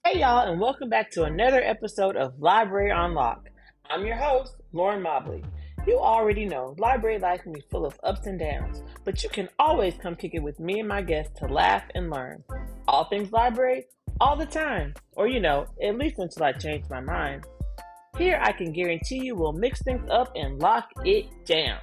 Hey y'all, and welcome back to another episode of Library on Lock. I'm your host, Lauren Mobley. You already know library life can be full of ups and downs, but you can always come kick it with me and my guests to laugh and learn. All things library, all the time, or at least until I change my mind. Here I can guarantee you we'll mix things up and lock it down.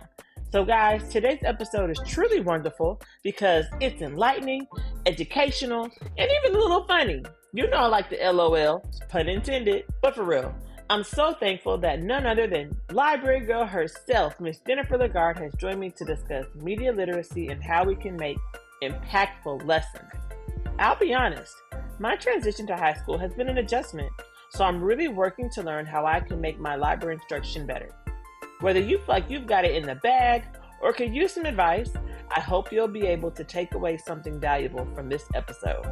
So, guys, today's episode is truly wonderful because it's enlightening, educational, and even a little funny. You know, I like the LOL, pun intended, but for real. I'm so thankful that none other than library girl herself, Miss Jennifer LaGarde, has joined me to discuss media literacy and how we can make impactful lessons. I'll be honest, my transition to high school has been an adjustment, so I'm really working to learn how I can make my library instruction better. Whether you feel like you've got it in the bag or could use some advice, I hope you'll be able to take away something valuable from this episode.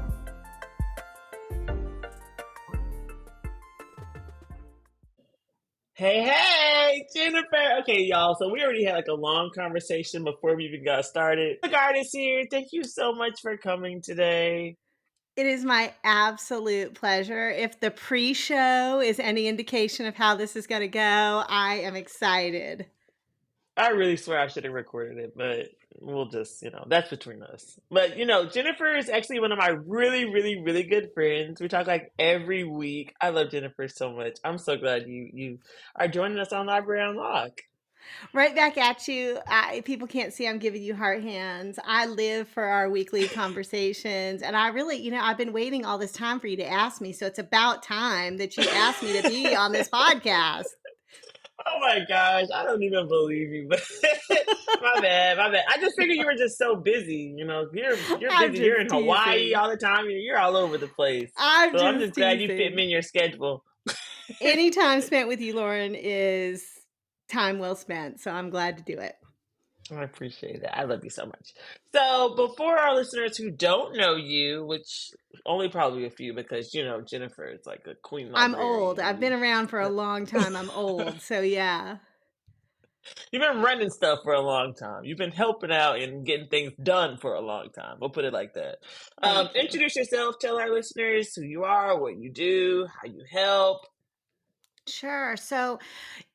Hey, Jennifer. Okay, y'all. So we already had like a long conversation before we even got started. LaGarde is here. Thank you so much for coming today. It is my absolute pleasure. If the pre-show is any indication of how this is going to go, I am excited. I really swear I should have recorded it, but we'll just, that's between us. But, Jennifer is actually one of my really, really, really good friends. We talk like every week. I love Jennifer so much. I'm so glad you are joining us on Library Unlock. Right back at you. People can't see I'm giving you heart hands. I live for our weekly conversations. And I really, I've been waiting all this time for you to ask me. So it's about time that you asked me to be on this podcast. Oh my gosh, I don't even believe you. But my bad. I just figured you were just so busy. You're I'm busy. You're in just Hawaii teasing. all the time. You're all over the place. I'm So I'm just just glad you fit me teasing. in your schedule. Any time spent with you, Lauren, is time well spent. So I'm glad to do it. I appreciate that. I love you so much. So, before our listeners who don't know you, which only probably a few because, Jennifer is like a queen I'm old. librarian. I've been around for a long time. I'm old. So yeah. You've been running stuff for a long time. You've been helping out and getting things done for a long time. We'll put it like that. Thank you. Introduce yourself. Tell our listeners who you are, what you do, how you help. Sure. So,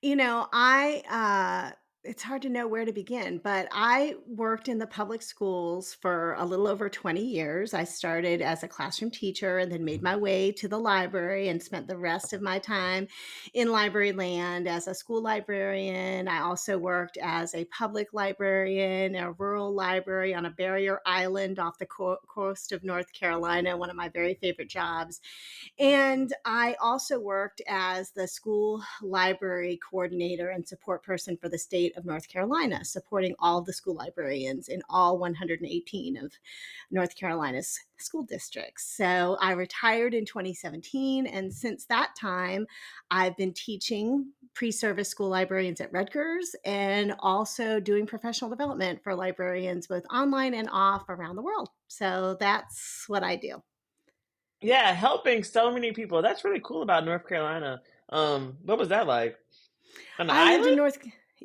I it's hard to know where to begin, but I worked in the public schools for a little over 20 years. I started as a classroom teacher and then made my way to the library and spent the rest of my time in library land as a school librarian. I also worked as a public librarian, a rural library on a barrier island off the coast of North Carolina, one of my very favorite jobs. And I also worked as the school library coordinator and support person for the state of North Carolina, supporting all the school librarians in all 118 of North Carolina's school districts. So I retired in 2017. And since that time, I've been teaching pre-service school librarians at Rutgers and also doing professional development for librarians both online and off around the world. So that's what I do. Yeah, helping so many people. That's really cool about North Carolina. What was that like? An I lived in island? North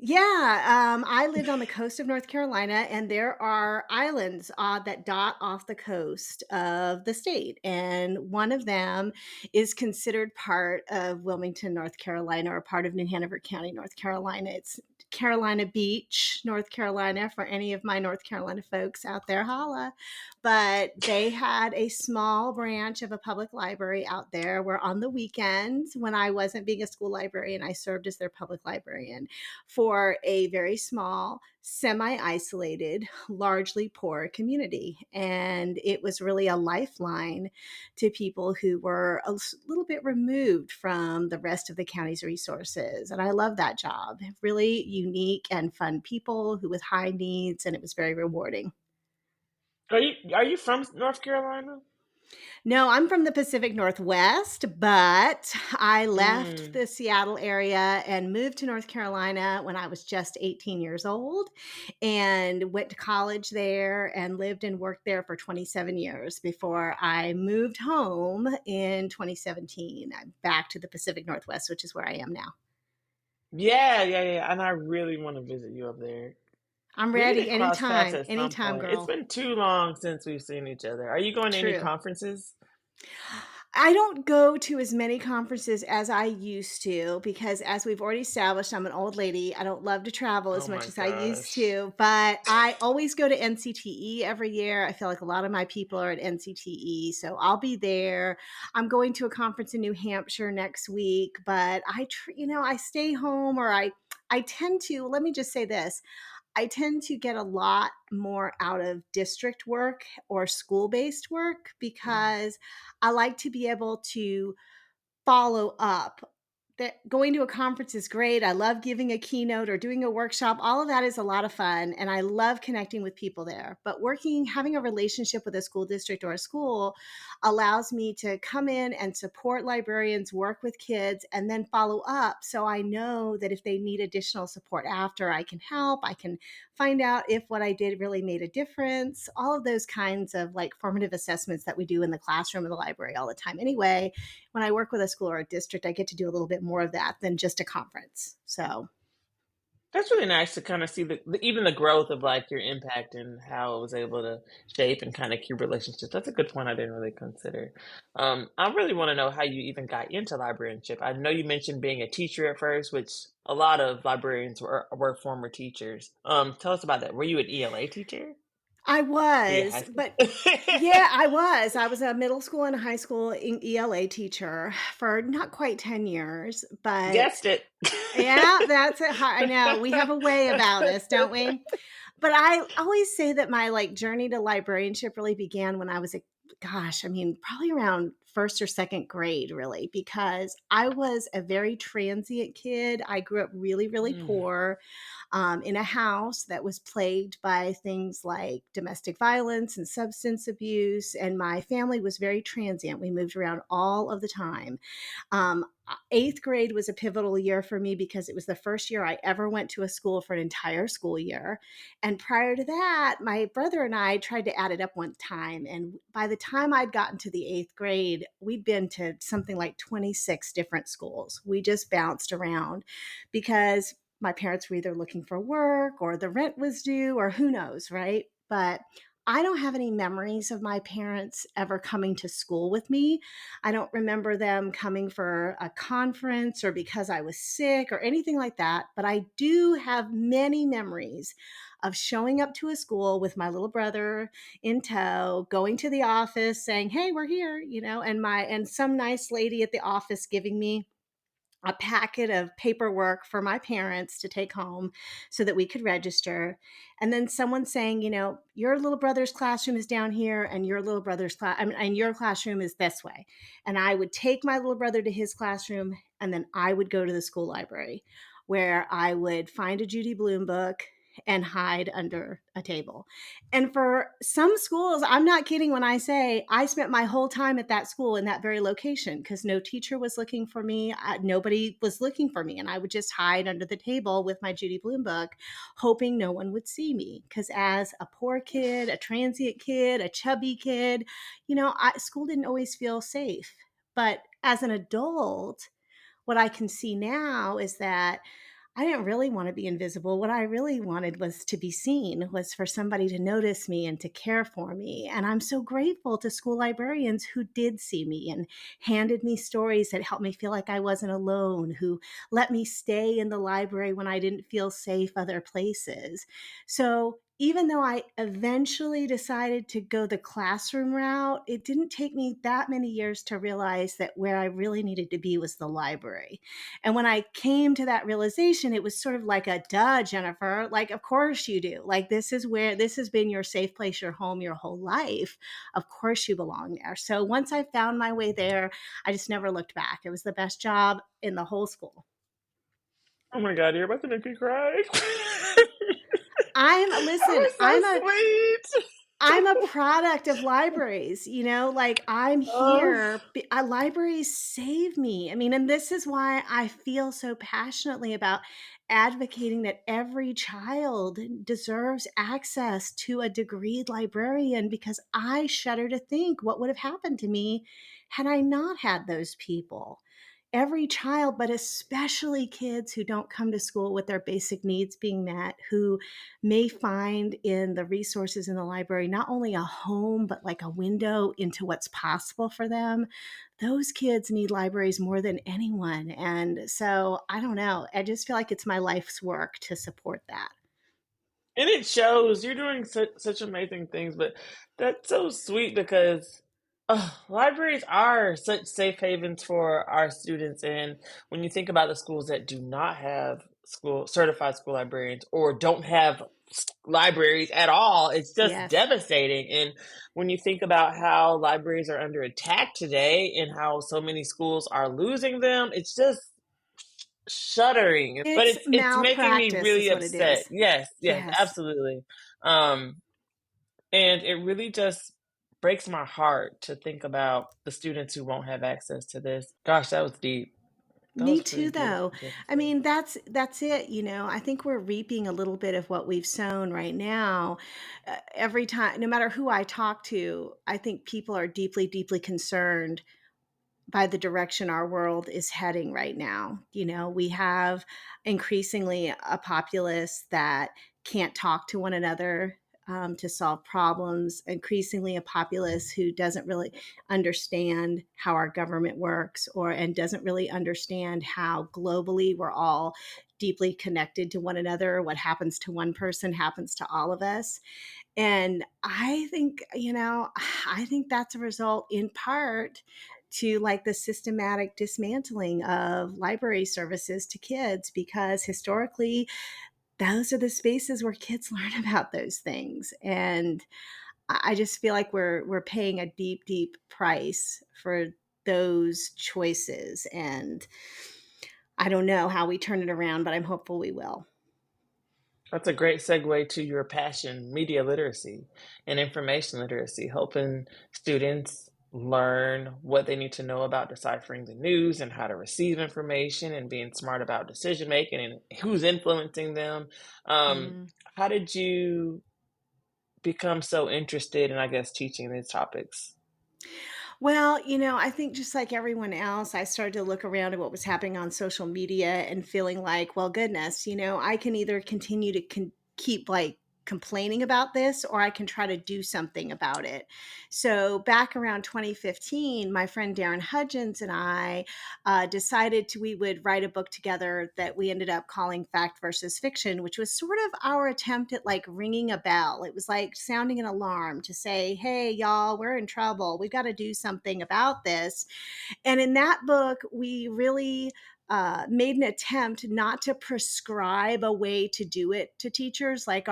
I lived on the coast of North Carolina, and there are islands, that dot off the coast of the state, and one of them is considered part of Wilmington, North Carolina, or part of New Hanover County, North Carolina. It's Carolina Beach, North Carolina, for any of my North Carolina folks out there, holla. But they had a small branch of a public library out there where on the weekends, when I wasn't being a school librarian, I served as their public librarian for a very small, semi isolated, largely poor community. And it was really a lifeline to people who were a little bit removed from the rest of the county's resources. And I love that job. Really unique and fun people who with high needs, and it was very rewarding. Are you from North Carolina? No, I'm from the Pacific Northwest, but I left Mm. the Seattle area and moved to North Carolina when I was just 18 years old and went to college there and lived and worked there for 27 years before I moved home in 2017. I'm back to the Pacific Northwest, which is where I am now. Yeah, yeah, yeah. And I really want to visit you up there. I'm We need to ready cross paths anytime, at some anytime, point. It's girl. been too long since we've seen each other. Are you going to any True. conferences? I don't go to as many conferences as I used to because, as we've already established, I'm an old lady. I don't love to travel Oh as my much as I used gosh. to, but I always go to NCTE every year. I feel like a lot of my people are at NCTE, so I'll be there. I'm going to a conference in New Hampshire next week, but I stay home or I tend to, let me just say this. I tend to get a lot more out of district work or school based work Mm. because I like to be able to follow up. That going to a conference is great. I love giving a keynote or doing a workshop. All of that is a lot of fun and I love connecting with people there. But having a relationship with a school district or a school allows me to come in and support librarians, work with kids, and then follow up. So I know that if they need additional support after, I can help. I can find out if what I did really made a difference. All of those kinds of like formative assessments that we do in the classroom in the library all the time anyway. When I work with a school or a district, I get to do a little bit more of that than just a conference. So That's really nice to kind of see even the growth of like your impact and how it was able to shape and kind of keep relationships. That's a good point I didn't really consider. I really want to know how you even got into librarianship. I know you mentioned being a teacher at first, which a lot of librarians were former teachers. Tell us about that. Were you an ELA teacher? I Were you a high was, school? but yeah, I was. I was a middle school and high school ELA teacher for not quite 10 years, but Guessed it. yeah, that's it. I know. We have a way about us, don't we? But I always say that my like journey to librarianship really began when I was probably around first or second grade, really, because I was a very transient kid. I grew up really, really Mm, poor in a house that was plagued by things like domestic violence and substance abuse. And my family was very transient. We moved around all of the time. Eighth grade was a pivotal year for me because it was the first year I ever went to a school for an entire school year. And prior to that, my brother and I tried to add it up one time. And by the time I'd gotten to the eighth grade, we'd been to something like 26 different schools. We just bounced around because my parents were either looking for work or the rent was due or who knows, right? But I don't have any memories of my parents ever coming to school with me. I don't remember them coming for a conference or because I was sick or anything like that. But I do have many memories of showing up to a school with my little brother in tow, going to the office saying, "Hey, we're here," and some nice lady at the office giving me a packet of paperwork for my parents to take home so that we could register. And then someone saying, your little brother's classroom is down here and your little brother's class, and your classroom is this way. And I would take my little brother to his classroom and then I would go to the school library where I would find a Judy Blume book and hide under a table. And for some schools, I'm not kidding when I say I spent my whole time at that school in that very location because no teacher was looking for me. Nobody was looking for me. And I would just hide under the table with my Judy Blume book, hoping no one would see me. Because as a poor kid, a transient kid, a chubby kid, school didn't always feel safe. But as an adult, what I can see now is that I didn't really want to be invisible. What I really wanted was to be seen, was for somebody to notice me and to care for me. And I'm so grateful to school librarians who did see me and handed me stories that helped me feel like I wasn't alone, who let me stay in the library when I didn't feel safe other places. So even though I eventually decided to go the classroom route, it didn't take me that many years to realize that where I really needed to be was the library. And when I came to that realization, it was sort of like a duh, Jennifer. Like, of course you do. Like, this has been your safe place, your home, your whole life. Of course you belong there. So once I found my way there, I just never looked back. It was the best job in the whole school. oh my God, you're about to make me cry. That Listen, was so sweet. I'm a product of libraries, like I'm Oh, here. Libraries save me. And this is why I feel so passionately about advocating that every child deserves access to a degreed librarian because I shudder to think what would have happened to me had I not had those people. every child, but especially kids who don't come to school with their basic needs being met, who may find in the resources in the library not only a home, but like a window into what's possible for them. Those kids need libraries more than anyone. And so I don't know. I just feel like it's my life's work to support that. And it shows you're doing such amazing things, but that's so sweet because libraries are such safe havens for our students. And when you think about the schools that do not have school certified school librarians or don't have libraries at all, it's just Yes. devastating. And when you think about how libraries are under attack today and how so many schools are losing them, it's just shuddering, but It's it's making me malpractice really is what it upset. is. Yes, yes, Yes. absolutely. Um, and it really just breaks my heart to think about the students who won't have access to this. Gosh, that was deep. That Me was pretty too, deep. though. I mean, that's it, you know. I think we're reaping a little bit of what we've sown right now. Every time, no matter who I talk to, I think people are deeply, deeply concerned by the direction our world is heading right now. You know, we have increasingly a populace that can't talk to one another to solve problems, increasingly a populace who doesn't really understand how our government works or and doesn't really understand how globally we're all deeply connected to one another. What happens to one person happens to all of us. And I think, you know, I think that's a result in part to like the systematic dismantling of library services to kids, because historically those are the spaces where kids learn about those things. And I just feel like we're paying a deep, deep price for those choices. And I don't know how we turn it around, but I'm hopeful we will. That's a great segue to your passion, media literacy and information literacy, helping students learn what they need to know about deciphering the news and how to receive information and being smart about decision making and who's influencing them. Um, Mm. how did you become so interested in, I guess, teaching these topics? Well, you know, I think just like everyone else, I started to look around at what was happening on social media and feeling like, well, goodness, you know, I can either continue to keep like complaining about this or I can try to do something about it. So back around 2015, my friend Darren Hudgens and I decided we would write a book together that we ended up calling Fact versus Fiction, which was sort of our attempt at like ringing a bell. It was like sounding an alarm to say, hey, y'all, we're in trouble. We've got to do something about this. And in that book, we really made an attempt not to prescribe a way to do it to teachers. Like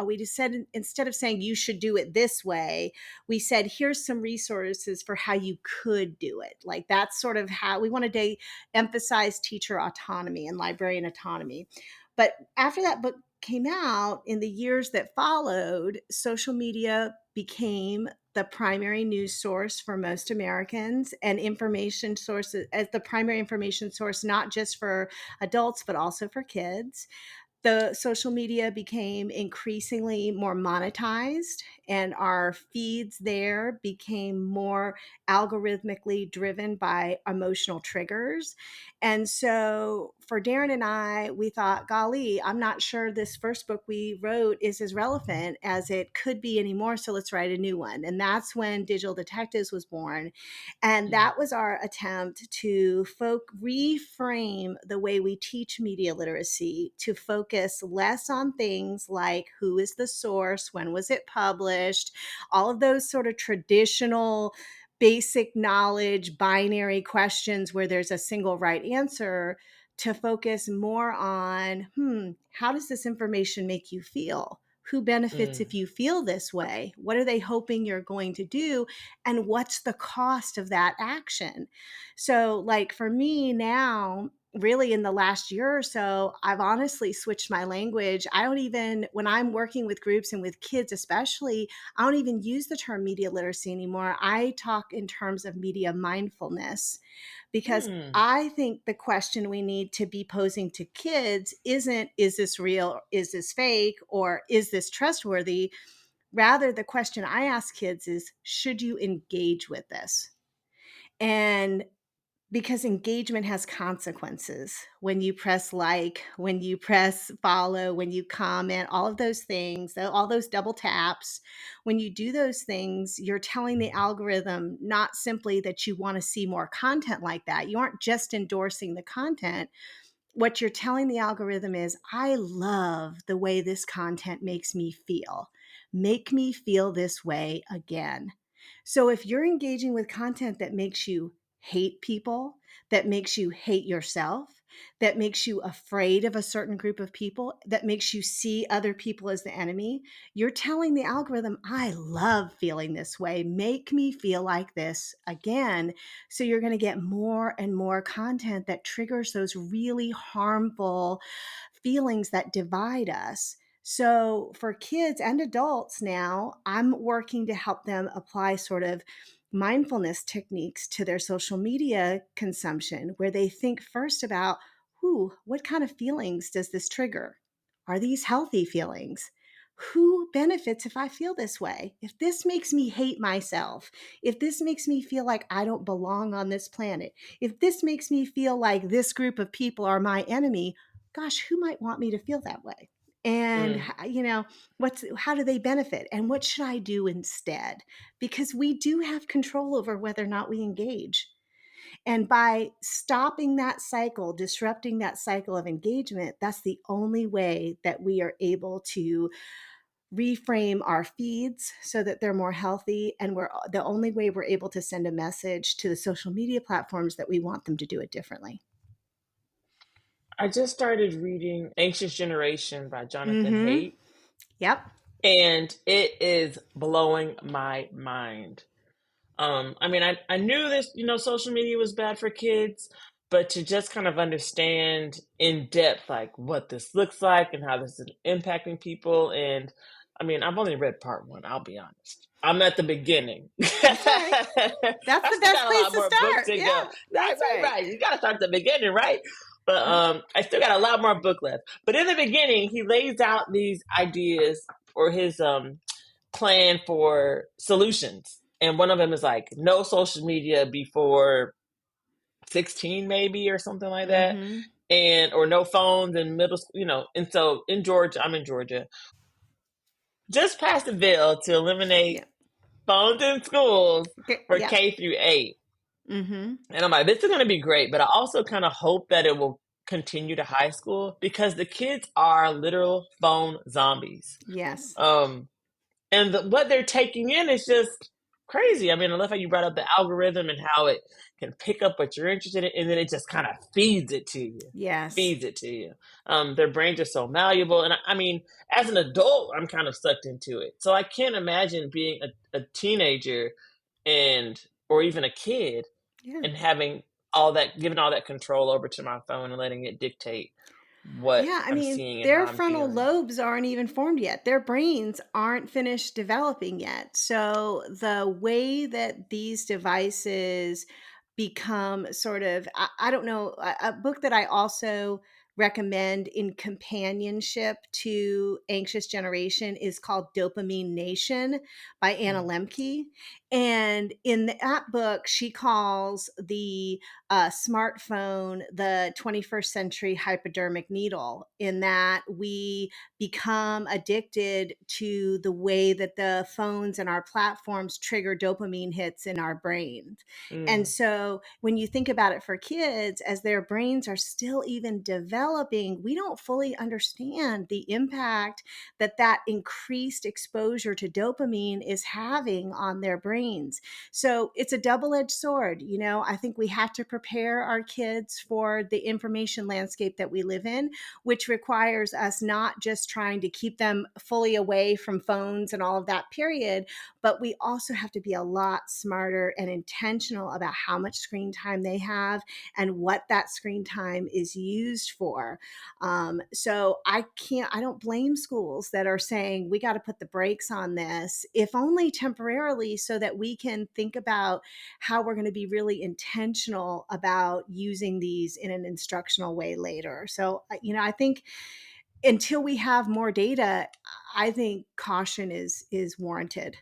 we just said, instead of saying you should do it this way, we said, here's some resources for how you could do it. Like that's sort of how we wanted to emphasize teacher autonomy and librarian autonomy. But after that book came out, in the years that followed, social media became the primary news source for most Americans and information sources as the primary information source, not just for adults, but also for kids. The social media became increasingly more monetized, and our feeds there became more algorithmically driven by emotional triggers. And so for Darren and I, we thought, golly, I'm not sure this first book we wrote is as relevant as it could be anymore. So let's write a new one. And that's when Digital Detectives was born. And Mm, that was our attempt to reframe the way we teach media literacy to focus less on things like who is the source, when was it published, all of those sort of traditional basic knowledge binary questions where there's a single right answer, to focus more on how does this information make you feel? Who benefits if mm, you feel this way? What are they hoping you're going to do? And what's the cost of that action? So, like for me now, really in the last year or so, I've honestly switched my language. I don't even, when I'm working with groups and with kids especially, I don't even use the term media literacy anymore. I talk in terms of media mindfulness, because mm, I think the question we need to be posing to kids isn't, is this real? Is this fake? Or is this trustworthy? Rather, the question I ask kids is, should you engage with this? And Because engagement has consequences. When you press like, when you press follow, when you comment, all of those things, all those double taps, when you do those things, you're telling the algorithm not simply that you want to see more content like that. You aren't just endorsing the content. What you're telling the algorithm is, I love the way this content makes me feel. Make me feel this way again. So if you're engaging with content that makes you hate people, that makes you hate yourself, that makes you afraid of a certain group of people, that makes you see other people as the enemy, you're telling the algorithm, I love feeling this way. Make me feel like this again. So you're going to get more and more content that triggers those really harmful feelings that divide us. So for kids and adults now, I'm working to help them apply sort of mindfulness techniques to their social media consumption, where they think first about, what kind of feelings does this trigger? Are these healthy feelings? Who benefits if I feel this way? If this makes me hate myself, if this makes me feel like I don't belong on this planet, if this makes me feel like this group of people are my enemy, gosh, who might want me to feel that way? And Mm. what's how do they benefit? And what should I do instead? Because we do have control over whether or not we engage. And by stopping that cycle, disrupting that cycle of engagement, that's the only way that we are able to reframe our feeds so that they're more healthy. And we're the only way we're able to send a message to the social media platforms that we want them to do it differently. I just started reading Anxious Generation by Jonathan Mm-hmm. Haidt, Yep. and it is blowing my mind. I mean, I knew this, social media was bad for kids, but to just kind of understand in depth, like what this looks like and how this is impacting people. And I mean, I've only read part one, I'll be honest. I'm at the beginning. That's all right. That's I the still best got a place lot to more book start. to go. Yeah, Right, that's right, right. right. You got to start at the beginning, right? But Yep. I still got a lot more book left. But in the beginning, he lays out these ideas or his plan for solutions. And one of them is like no social media before 16, maybe, or something like that. Mm-hmm. And or no phones in middle school, And so in Georgia, I'm in Georgia, just passed a bill to eliminate Yep. phones in schools for Yep. K through 8. Mm-hmm. And I'm like, this is going to be great, but I also kind of hope that it will continue to high school because the kids are literal phone zombies. Yes. Um, And what they're taking in is just crazy. I mean, I love how you brought up the algorithm and how it can pick up what you're interested in, and then it just kind of feeds it to you. Yes. Feeds it to you. Their brains are so malleable, and I mean, as an adult, I'm kind of sucked into it. So I can't imagine being a teenager and or even a kid Yeah. and having all that, giving all that control over to my phone and letting it dictate what Yeah, I I'm mean, seeing and how their I'm frontal feeling. lobes aren't even formed yet. Their brains aren't finished developing yet. So the way that these devices become sort of, I don't know, a book that I also recommend in companionship to Anxious Generation is called Dopamine Nation by Anna Mm, Lemke. And in that book, she calls the smartphone the 21st century hypodermic needle, in that we become addicted to the way that the phones and our platforms trigger dopamine hits in our brains. And mm, so when you think about it for kids, as their brains are still even developing, we don't fully understand the impact that that increased exposure to dopamine is having on their brains. So it's a double edged sword. I think we have to prepare our kids for the information landscape that we live in, which requires us not just trying to keep them fully away from phones and all of that, period, but we also have to be a lot smarter and intentional about how much screen time they have and what that screen time is used for. So I don't blame schools that are saying we got to put the brakes on this, if only temporarily, so that we can think about how we're going to be really intentional about using these in an instructional way later. So, I think until we have more data, I think caution is warranted.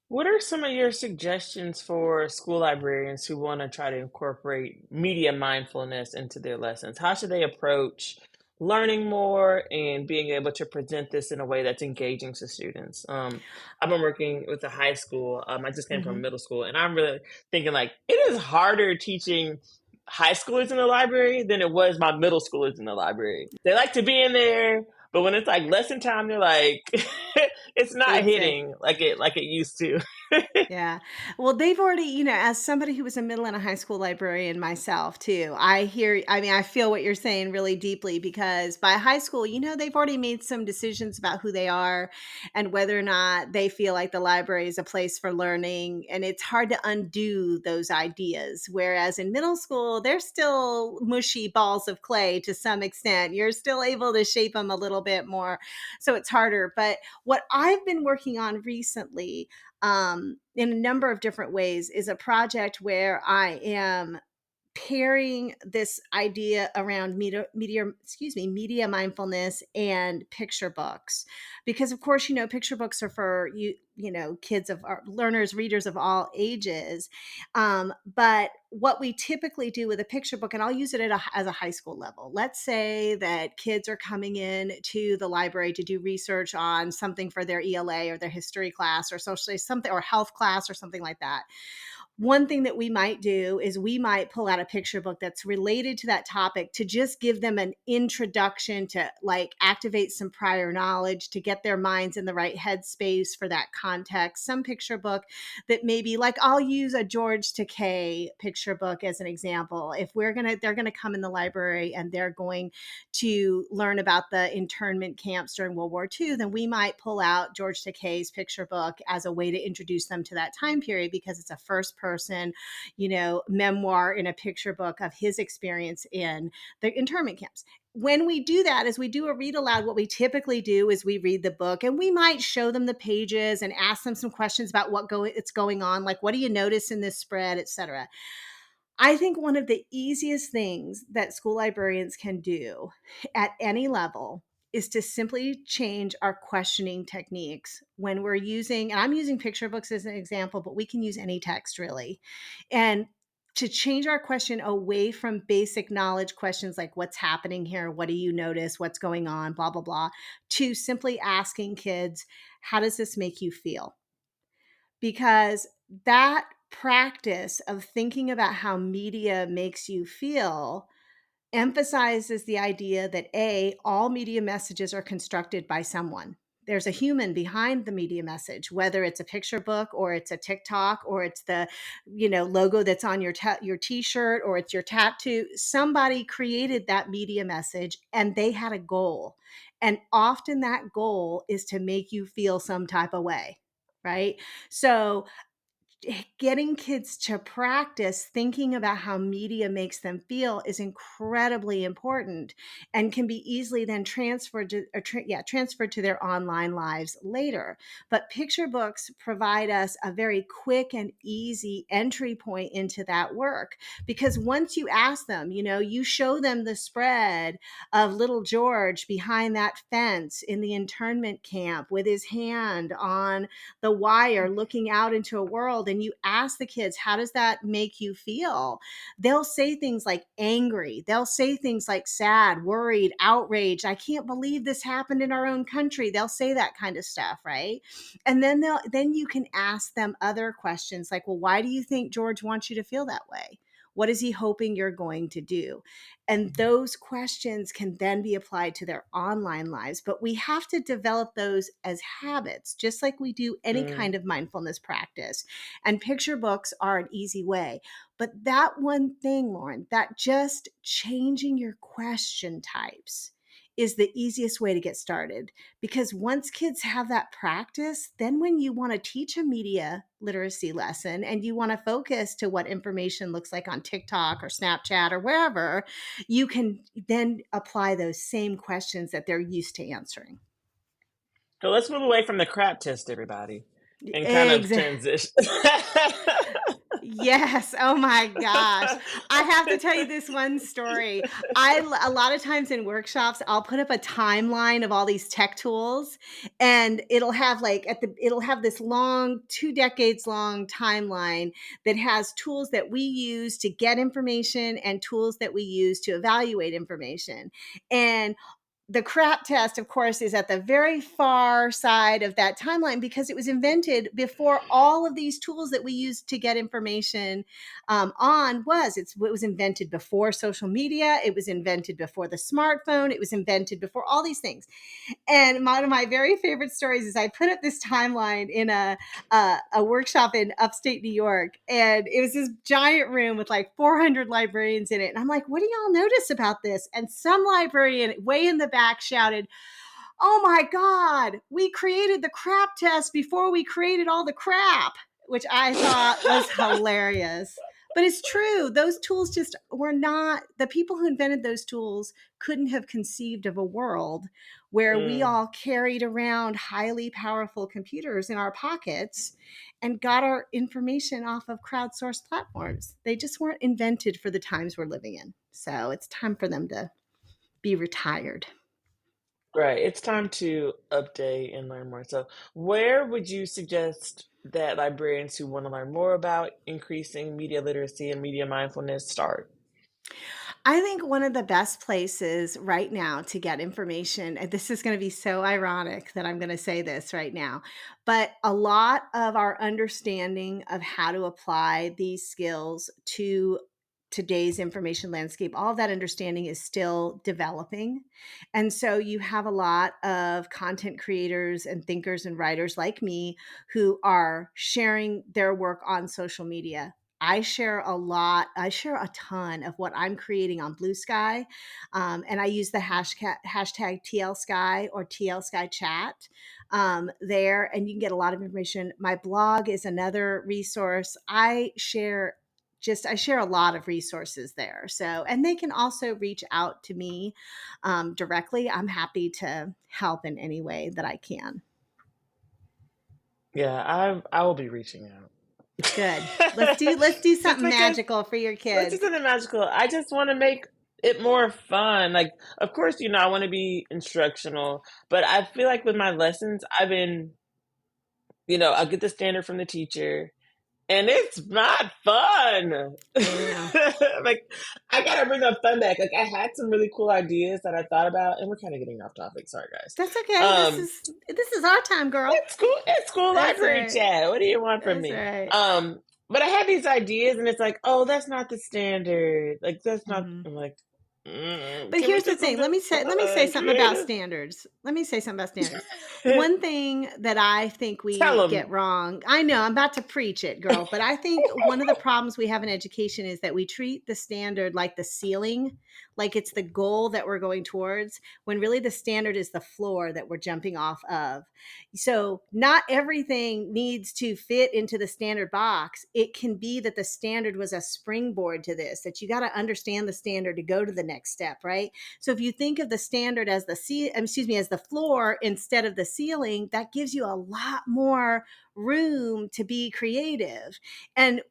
What are some of your suggestions for school librarians who want to try to incorporate media mindfulness into their lessons? How should they approach learning more and being able to present this in a way that's engaging to students? I've been working with a high school. I just came from Mhm. middle school, and I'm really thinking like it is harder teaching high schoolers in the library than it was my middle schoolers in the library. They like to be in there, but when it's like lesson time, they're like, it's not Exactly. hitting like it used to. Yeah. Well, they've already, as somebody who was a middle and a high school librarian myself too, I feel what you're saying really deeply because by high school, they've already made some decisions about who they are and whether or not they feel like the library is a place for learning. And it's hard to undo those ideas. Whereas in middle school, they're still mushy balls of clay to some extent. You're still able to shape them a little bit more. So it's harder. But what I've been working on recently, in a number of different ways, is a project where I am pairing this idea around media mindfulness and picture books, because of course picture books are for kids of our learners, readers of all ages. But what we typically do with a picture book, and I'll use it as a high school level, let's say that kids are coming in to the library to do research on something for their ELA or their history class or socially something or health class or something like that. One thing that we might do is we might pull out a picture book that's related to that topic to just give them an introduction, to like activate some prior knowledge, to get their minds in the right headspace for that context. Some picture book that maybe, like, I'll use a George Takei picture book as an example. If they're gonna come in the library and they're going to learn about the internment camps during World War II, then we might pull out George Takei's picture book as a way to introduce them to that time period, because it's a first person, memoir in a picture book of his experience in the internment camps. When we do that, as we do a read aloud, what we typically do is we read the book and we might show them the pages and ask them some questions about it's going on, like what do you notice in this spread, etc. I think one of the easiest things that school librarians can do at any level is to simply change our questioning techniques when we're using, and I'm using picture books as an example, but we can use any text really. And to change our question away from basic knowledge questions like what's happening here, what do you notice, what's going on, blah, blah, blah, to simply asking kids, how does this make you feel? Because that practice of thinking about how media makes you feel emphasizes the idea that all media messages are constructed by someone. There's a human behind the media message, whether it's a picture book or it's a TikTok or it's the logo that's on your t-shirt or it's your tattoo. Somebody created that media message and they had a goal, and often that goal is to make you feel some type of way, right? So getting kids to practice thinking about how media makes them feel is incredibly important and can be easily then transferred to their online lives later. But picture books provide us a very quick and easy entry point into that work, because once you ask them, you show them the spread of little George behind that fence in the internment camp with his hand on the wire looking out into a world, and you ask the kids, how does that make you feel? They'll say things like angry. They'll say things like sad, worried, outraged. I can't believe this happened in our own country. They'll say that kind of stuff, right? And then you can ask them other questions like, well, why do you think George wants you to feel that way? What is he hoping you're going to do? And those questions can then be applied to their online lives. But we have to develop those as habits, just like we do any kind Mm. of mindfulness practice. And picture books are an easy way. But that one thing, Lauren, that just changing your question types is the easiest way to get started. Because once kids have that practice, then when you want to teach a media literacy lesson and you want to focus to what information looks like on TikTok or Snapchat or wherever, you can then apply those same questions that they're used to answering. So let's move away from the crap test, everybody, and kind of Exactly. transition. Yes. Oh my gosh. I have to tell you this one story. A lot of times in workshops, I'll put up a timeline of all these tech tools, and it'll have it'll have this long 2 decades long timeline that has tools that we use to get information and tools that we use to evaluate information. And the crap test, of course, is at the very far side of that timeline because it was invented before all of these tools that we use to get information it was invented before social media. It was invented before the smartphone. It was invented before all these things. And one of my very favorite stories is I put up this timeline in a workshop in upstate New York, and it was this giant room with like 400 librarians in it. And I'm like, what do y'all notice about this? And some librarian way in the back shouted, "Oh my God, we created the crap test before we created all the crap," which I thought was hilarious. But it's true. Those tools just were not, the people who invented those tools couldn't have conceived of a world where we Mm, all carried around highly powerful computers in our pockets and got our information off of crowdsourced platforms. They just weren't invented for the times we're living in. So it's time for them to be retired. right. It's time to update and learn more. So, where would you suggest that librarians who want to learn more about increasing media literacy and media mindfulness start? I think one of the best places right now to get information, and this is going to be so ironic that I'm going to say this right now, but a lot of our understanding of how to apply these skills to today's information landscape, all of that understanding is still developing. And so you have a lot of content creators and thinkers and writers like me who are sharing their work on social media. I share a ton of what I'm creating on BlueSky. And I use the hashtag TLSky or TLSky chat there, and you can get a lot of information. My blog is another resource. I share a lot of resources there. So, and they can also reach out to me directly. I'm happy to help in any way that I can. Yeah, I will be reaching out. Good. Let's do Just something because magical for your let's do kids. something magical. I just want to make it more fun. Like, of course, I want to be instructional, but I feel like with my lessons, I've been, I'll get the standard from the teacher, and it's not fun. I know. Like, I gotta bring the fun back. Like, I had some really cool ideas that I thought about, and we're kind of getting off topic. Sorry, guys. That's okay. This Um, is this is our time, girl. it's cool. It's cool That's library right. chat. What do you want from That's me? right. But I had these ideas, and it's like, oh, that's not the standard. Like, that's not. Mhm. I'm like, But can we here's the do thing. something Let me say fun, something about creative? standards. Let me say something about standards. One thing that I think Tell we get them. wrong. I know I'm about to preach it, girl, but I think one of the problems we have in education is that we treat the standard like the ceiling, like it's the goal that we're going towards, when really the standard is the floor that we're jumping off of. So, not everything needs to fit into the standard box. It can be that the standard was a springboard to this, that you got to understand the standard to go to the next step, right? So, if you think of the standard as as the floor instead of the ceiling, that gives you a lot more room to be creative. And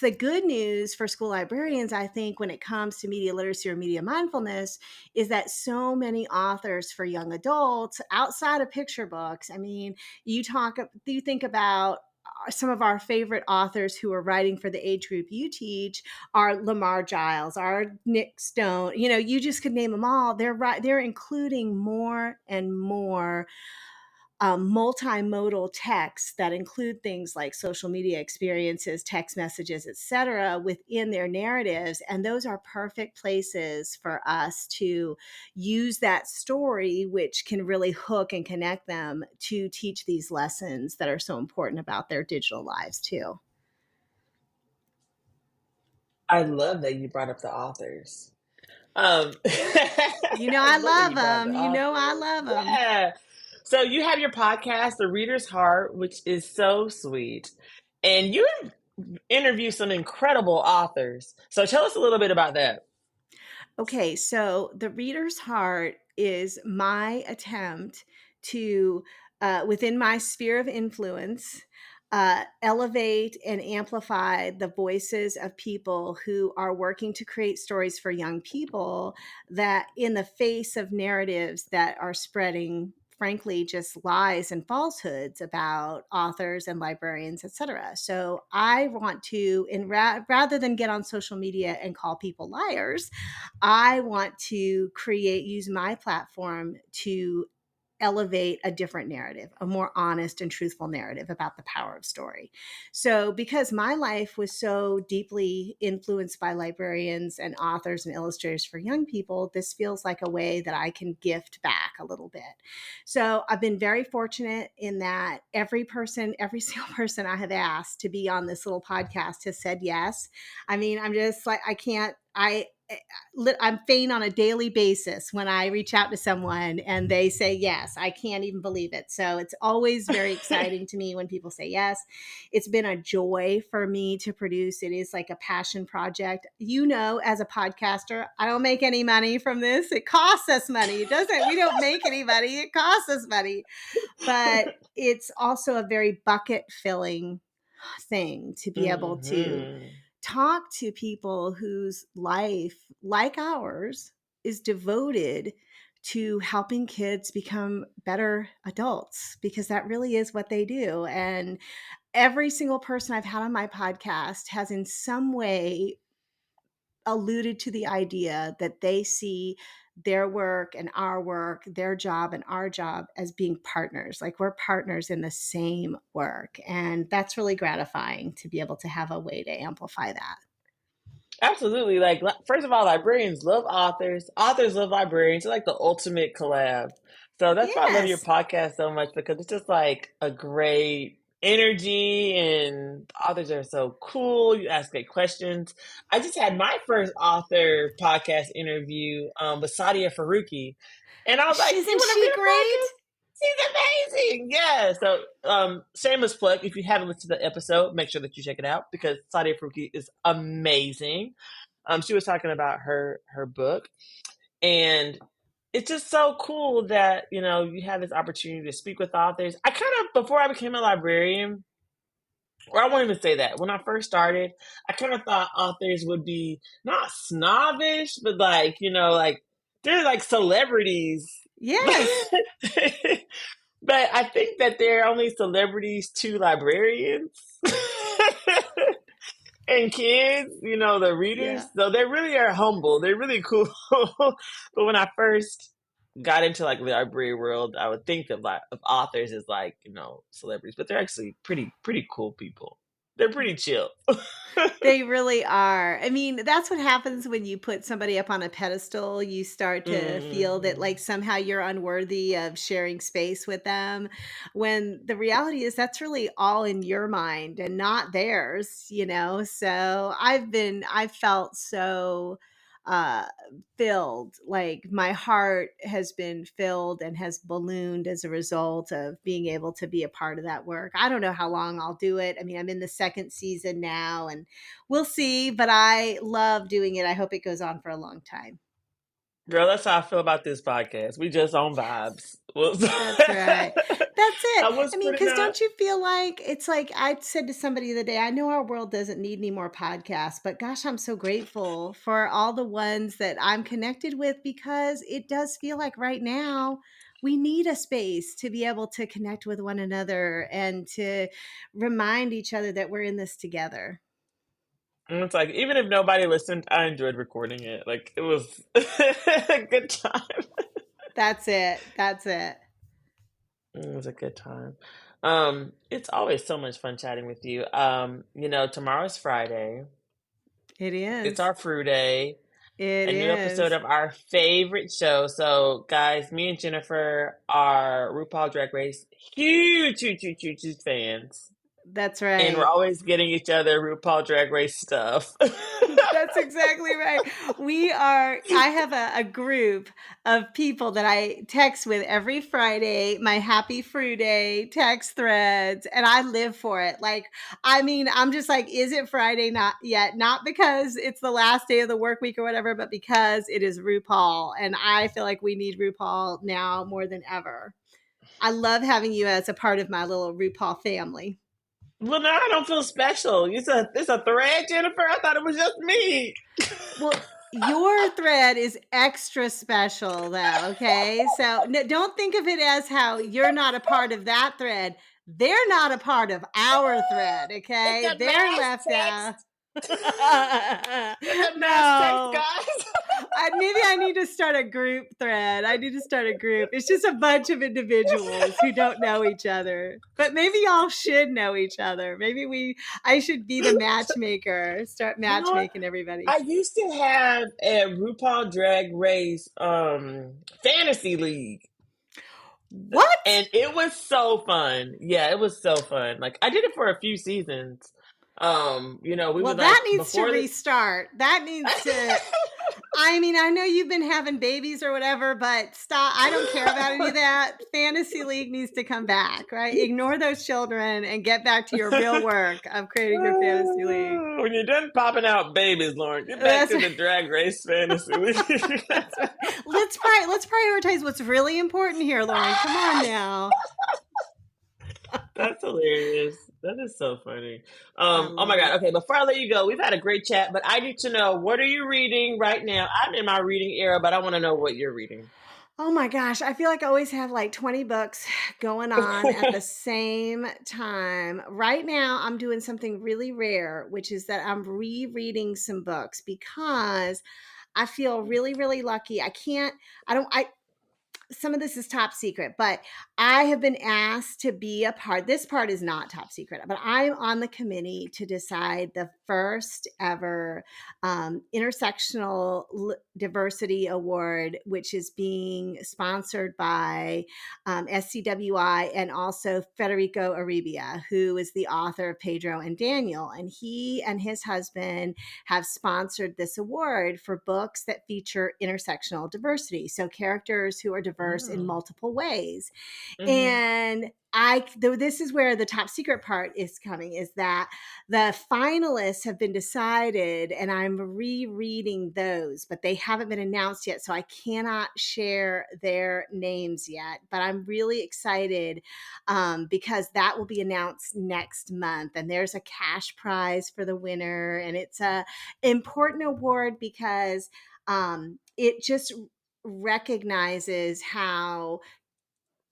the good news for school librarians, I think, when it comes to media literacy or media mindfulness, is that so many authors for young adults outside of picture books. I mean, you think about some of our favorite authors who are writing for the age group you teach are Lamar Giles, are Nick Stone. You know, you just could name them all. They're including more and more multimodal texts that include things like social media experiences, text messages, etc., within their narratives. And those are perfect places for us to use that story, which can really hook and connect them to teach these lessons that are so important about their digital lives, too. I love that you brought up the authors. You know, I I love that love you brought up them. the You know, I authors. love them. Yeah. So you have your podcast, The Reader's Heart, which is so sweet, and you interview some incredible authors. So tell us a little bit about that. Okay, so the reader's heart is my attempt to, within my sphere of influence, elevate and amplify the voices of people who are working to create stories for young people that, in the face of narratives that are spreading, frankly, just lies and falsehoods about authors and librarians, etc. So I want to, rather than get on social media and call people liars, I want to use my platform to elevate a different narrative, a more honest and truthful narrative about the power of story. So, because my life was so deeply influenced by librarians and authors and illustrators for young people, this feels like a way that I can gift back a little bit. So, I've been very fortunate in that every single person I have asked to be on this little podcast has said yes. I mean, I'm just like, I'm faint on a daily basis when I reach out to someone and they say yes. I can't even believe it. So it's always very exciting to me when people say yes. It's been a joy for me to produce. It is like a passion project. You know, as a podcaster, I don't make any money from this. It costs us money. It doesn't, we don't make any money. It costs us money. But it's also a very bucket filling thing to be able to Hmm. talk to people whose life, like ours, is devoted to helping kids become better adults, because that really is what they do. And every single person I've had on my podcast has in some way alluded to the idea that they see their work and our work, their job and our job, as being partners. Like, we're partners in the same work. And that's really gratifying to be able to have a way to amplify that. Absolutely. Like, first of all, librarians love authors. Authors love librarians. It's like the ultimate collab. So that's why I love your Yes. podcast so much, because it's just like a great energy, and authors are so cool. You ask great questions. I just had my first author podcast interview with Sadia Faruqi. And I was like, "You Isn't want to be she a great? podcast?" She's amazing. Yeah. So, shameless plug. If you haven't listened to the episode, make sure that you check it out, because Sadia Faruqi is amazing. She was talking about her book, and it's just so cool that you have this opportunity to speak with authors. I kind of, before I became a librarian, or I won't even say that. When I first started, I kind of thought authors would be not snobbish, but like they're like celebrities. Yes. But I think that they're only celebrities to librarians and kids, the readers. Yeah. So they really are humble. They're really cool. But when I first got into like the library world, I would think of authors as like, celebrities, but they're actually pretty cool people. They're pretty chill. They really are. I mean, that's what happens when you put somebody up on a pedestal. You start to feel that, Hmm. like, somehow you're unworthy of sharing space with them, when the reality is that's really all in your mind and not theirs, you know? So I've felt so uh filled, like my heart has been filled and has ballooned as a result of being able to be a part of that work. I don't know how long I'll do it. I mean, I'm in the second season now, and we'll see, but I love doing it. I hope it goes on for a long time. Girl, that's how I feel about this podcast. We just on vibes. That's right. That's I it. was I mean, putting because out. don't you feel like it's like I said to somebody the other day, I know our world doesn't need any more podcasts, but gosh, I'm so grateful for all the ones that I'm connected with, because it does feel like right now we need a space to be able to connect with one another and to remind each other that we're in this together. And it's like, even if nobody listened, I enjoyed recording it. Like, it was a good time. That's it. That's it. It was a good time. It's always so much fun chatting with you. Tomorrow's Friday. It It's is. our Fruit Day, It a new episode is. of our favorite show. So, guys, me and Jennifer are RuPaul Drag Race huge fans. That's And we're right. always getting each other RuPaul Drag Race stuff. That's exactly right. I have a group of people that I text with every Friday, my Happy Fruit Day text threads, and I live for it. Like, I mean, I'm just like, is it Friday? Not yet. Not because it's the last day of the work week or whatever, but because it is RuPaul. And I feel like we need RuPaul now more than ever. I love having you as a part of my little RuPaul family. Well, now I don't feel special. It's a thread, Jennifer. I thought it was just me. Well, your thread is extra special though, okay? So don't think of it as how you're not a part of that thread. They're not a part of our thread, It's okay? a They're mass left out. text. It's a mass text, No. guys. Maybe I need to start a group thread. I need to start a group. It's just a bunch of individuals who don't know each other. But maybe y'all should know each other. I should be the matchmaker, start You know what? matchmaking everybody. I used to have a RuPaul Drag Race fantasy league. What? And it was so fun. Yeah, it was so fun. Like I did it for a few seasons. We Well, would that like needs to before the restart. That needs to I mean, I know you've been having babies or whatever, but stop. I don't care about any of that. Fantasy League needs to come back, right? Ignore those children and get back to your real work of creating your fantasy league. when you're done popping out babies, Lauren, get back That's to right. the Drag Race fantasy league. That's right. Let's prioritize what's really important here, Lauren. Come on now. That's hilarious. That is so funny. I Oh my love God. it. Okay, before I let you go, we've had a great chat, but I need to know, what are you reading right now? I'm in my reading era, but I want to know what you're reading. Oh my gosh, I feel like I always have like 20 books going on at the same time. Right now, I'm doing something really rare, which is that I'm rereading some books because I feel really, really lucky. I don't, I, some of this is top secret, but I have been asked to be a part. This part is not top secret, but I'm on the committee to decide the first ever intersectional diversity award, which is being sponsored by SCWI and also Federico Aribia, who is the author of Pedro and Daniel. And he and his husband have sponsored this award for books that feature intersectional diversity. So characters who are diverse in Oh. multiple ways. Hmm. And this is where the top secret part is coming, is that the finalists have been decided and I'm rereading those, but they haven't been announced yet. So I cannot share their names yet, but I'm really excited because that will be announced next month. And there's a cash prize for the winner. And it's a important award because it just recognizes how,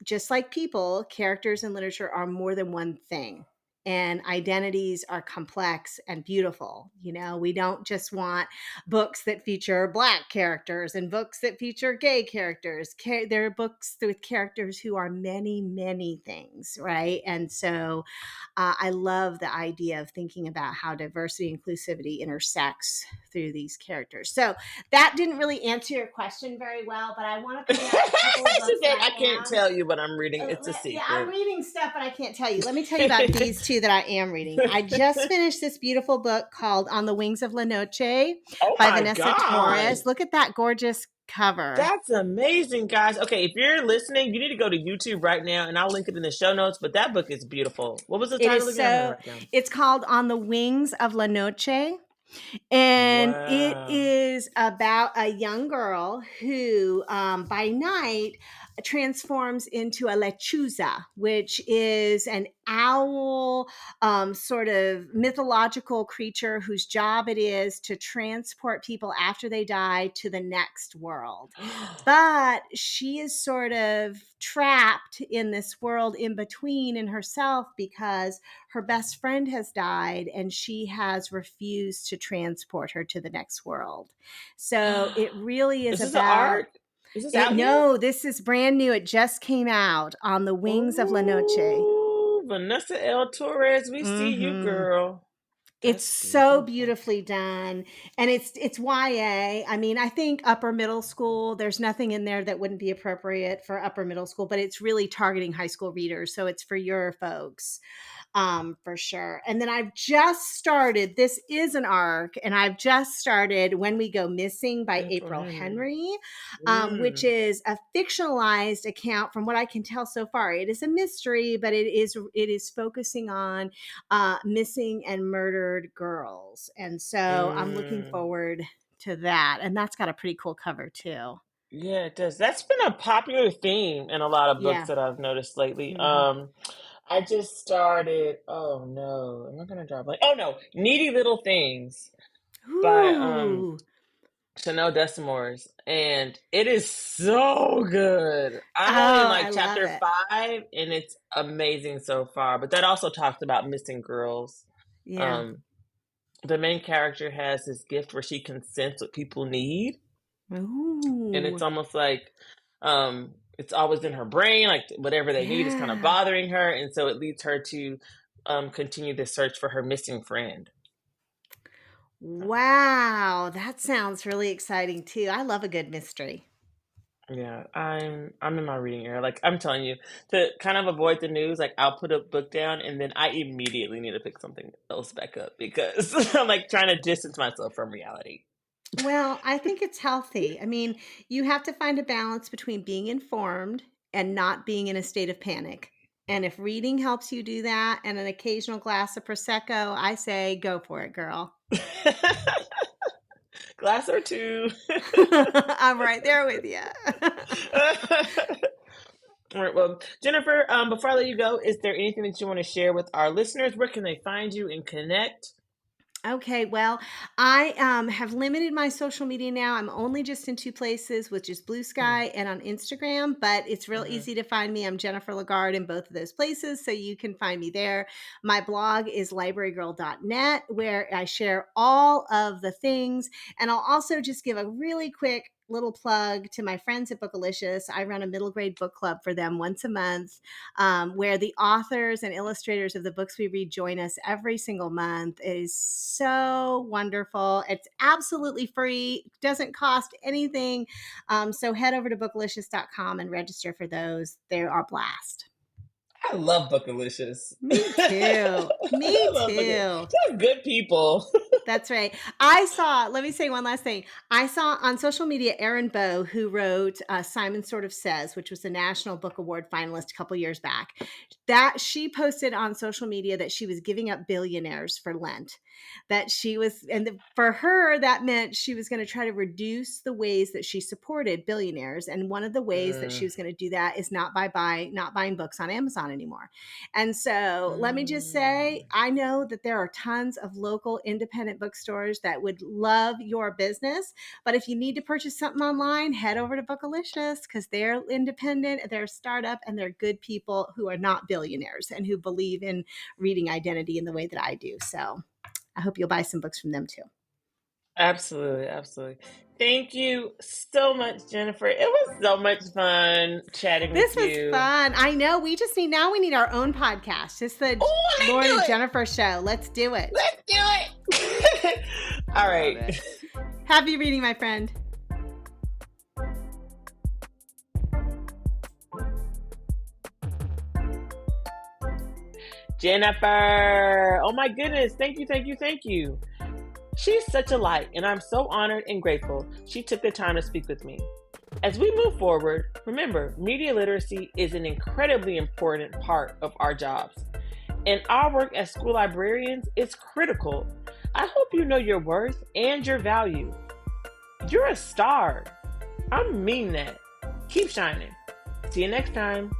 just like people, characters in literature are more than one thing. And identities are complex and beautiful. You know, we don't just want books that feature Black characters and books that feature gay characters. There are books with characters who are many, many things, right? And so I love the idea of thinking about how diversity inclusivity intersects through these characters. So that didn't really answer your question very well, but I want to point out a couple of She books that said, I I can't am. tell you what I'm reading. It's a Yeah, I'm secret. reading stuff, but I can't tell you. Let me tell you about these two that I am reading. I just finished this beautiful book called On the Wings of La Noche Oh by my Vanessa God. Torres. Look at that gorgeous cover. That's amazing, guys. Okay, if you're listening, you need to go to YouTube right now, and I'll link it in the show notes. But that book is beautiful. What was the It title is again? I'm gonna so, write down. it's called On the Wings of La Noche. And it Wow. is about a young girl who, by night, transforms into a lechuza, which is an owl, sort of mythological creature whose job it is to transport people after they die to the next world. But she is sort of trapped in this world in between in herself because her best friend has died and she has refused to transport her to the next world. So it really is Is this an about art? Is this it. out here? No, this is brand new. It just came out, On the Wings of La Noche. Oh, Vanessa L. Torres, we see you, Hmm. girl. It's That's so beautiful. beautifully done. And it's YA. I mean, I think upper middle school, there's nothing in there that wouldn't be appropriate for upper middle school, but it's really targeting high school readers. So it's for your folks, for sure. And then I've just started, this is an arc, and I've just started When We Go Missing by April April Henry. Henry, which Mm. is a fictionalized account from what I can tell so far. It is a mystery, but it is focusing on missing and murdered girls. And so I'm looking Mm. forward to that. And that's got a pretty cool cover too. Yeah, it does. That's been a popular theme in a lot of books Yeah. that I've noticed lately. Hmm. I just started. Oh no, am I gonna drop like? Oh no, Needy Little Things by Ooh. Chanel Desimores, and it is so good. I'm only in Oh, like I love chapter it. 5, and it's amazing so far. But that also talks about missing girls. Yeah. Um, the main character has this gift where she can sense what people need, and it's Ooh. almost like it's always in her brain, like whatever they need is kind of Yeah. bothering her, and so it leads her to continue the search for her missing friend. Wow, that sounds really exciting too. I love a good mystery. Yeah, I'm in my reading era. Like I'm telling you, to kind of avoid the news, like I'll put a book down and then I immediately need to pick something else back up because I'm like trying to distance myself from reality. Well, I think it's healthy. I mean, you have to find a balance between being informed and not being in a state of panic. And if reading helps you do that and an occasional glass of Prosecco, I say go for it, girl. Glass or two. I'm right there with you. All right, well, Jennifer, before I let you go, is there anything that you want to share with our listeners? Where can they find you and connect? Okay, well, I have limited my social media now. I'm only just in two places, which is BlueSky and on Instagram, but it's real Mm-hmm. easy to find me. I'm Jennifer LaGarde in both of those places, so you can find me there. My blog is librarygirl.net, where I share all of the things. And I'll also just give a really quick little plug to my friends at Bookalicious. I run a middle grade book club for them once a month, where the authors and illustrators of the books we read join us every single month. It is so wonderful. It's absolutely free, doesn't cost anything. So head over to bookalicious.com and register for those. They are a blast. I love Bookalicious. Me too. I Me love Bookalicious. too. Just good people. That's right. Let me say one last thing. I saw on social media Erin Bow, who wrote Simon Sort of Says, which was a National Book Award finalist a couple years back, that she posted on social media that she was giving up billionaires for Lent. That she was, for her, that meant she was going to try to reduce the ways that she supported billionaires. And one of the ways that she Mm, was going to do that is not buying books on Amazon anymore. And so let me just say, mm. I know that there are tons of local independent bookstores that would love your business. But if you need to purchase something online, head over to Bookalicious because they're independent, they're a startup, and they're good people who are not billionaires and who believe in reading identity in the way that I do. So I hope you'll buy some books from them too. Absolutely, absolutely. Thank you so much, Jennifer. It was so much fun chatting with This was you. fun. I know. We need our own podcast. It's the Oh, let's Lauren do and it. Jennifer show. Let's do it. Let's do it. All Love right. it. Happy reading, my friend. Jennifer. Oh my goodness. Thank you, thank you, thank you. She's such a light, and I'm so honored and grateful she took the time to speak with me. As we move forward, remember, media literacy is an incredibly important part of our jobs. And our work as school librarians is critical. I hope you know your worth and your value. You're a star. I mean that. Keep shining. See you next time.